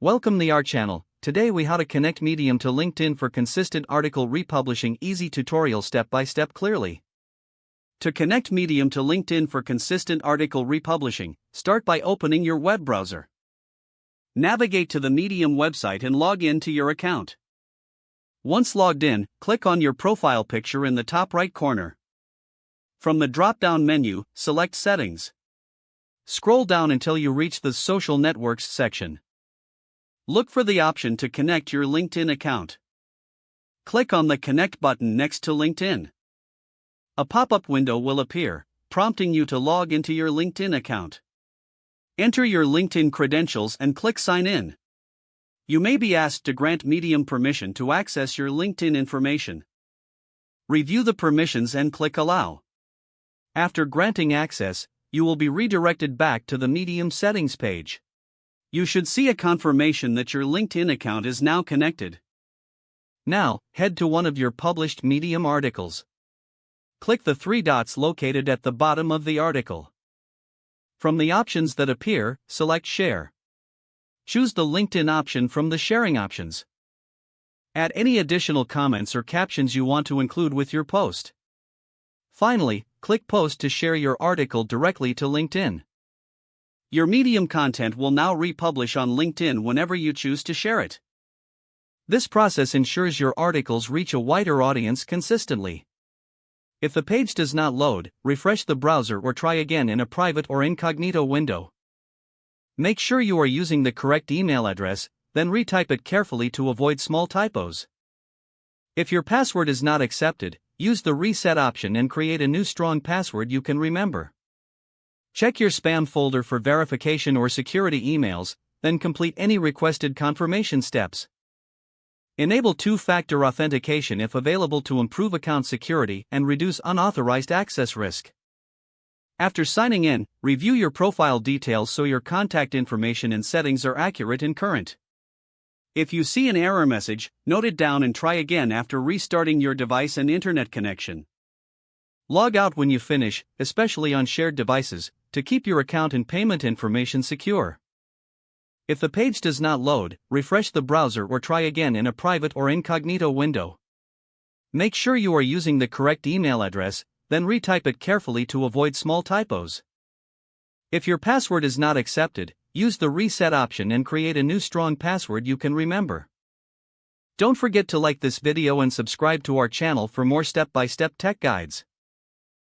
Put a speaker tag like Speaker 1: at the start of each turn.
Speaker 1: Welcome to our channel. Today we how to connect Medium to LinkedIn for consistent article republishing. Easy tutorial step by step clearly. To connect Medium to LinkedIn for consistent article republishing, start by opening your web browser. Navigate to the Medium website and log in to your account. Once logged in, click on your profile picture in the top right corner. From the drop-down menu, select Settings. Scroll down until you reach the Social Networks section. Look for the option to connect your LinkedIn account. Click on the Connect button next to LinkedIn. A pop-up window will appear, prompting you to log into your LinkedIn account. Enter your LinkedIn credentials and click Sign In. You may be asked to grant Medium permission to access your LinkedIn information. Review the permissions and click Allow. After granting access, you will be redirected back to the Medium settings page. You should see a confirmation that your LinkedIn account is now connected. Now, head to one of your published Medium articles. Click the three dots located at the bottom of the article. From the options that appear, select Share. Choose the LinkedIn option from the sharing options. Add any additional comments or captions you want to include with your post. Finally, click Post to share your article directly to LinkedIn. Your Medium content will now republish on LinkedIn whenever you choose to share it. This process ensures your articles reach a wider audience consistently. If the page does not load, refresh the browser or try again in a private or incognito window. Make sure you are using the correct email address, then retype it carefully to avoid small typos. If your password is not accepted, use the reset option and create a new strong password you can remember. Check your spam folder for verification or security emails, then complete any requested confirmation steps. Enable two-factor authentication if available to improve account security and reduce unauthorized access risk. After signing in, review your profile details so your contact information and settings are accurate and current. If you see an error message, note it down and try again after restarting your device and internet connection. Log out when you finish, especially on shared devices, to keep your account and payment information secure. If the page does not load, refresh the browser or try again in a private or incognito window. Make sure you are using the correct email address, then retype it carefully to avoid small typos. If your password is not accepted, use the reset option and create a new strong password you can remember. Don't forget to like this video and subscribe to our channel for more step-by-step tech guides.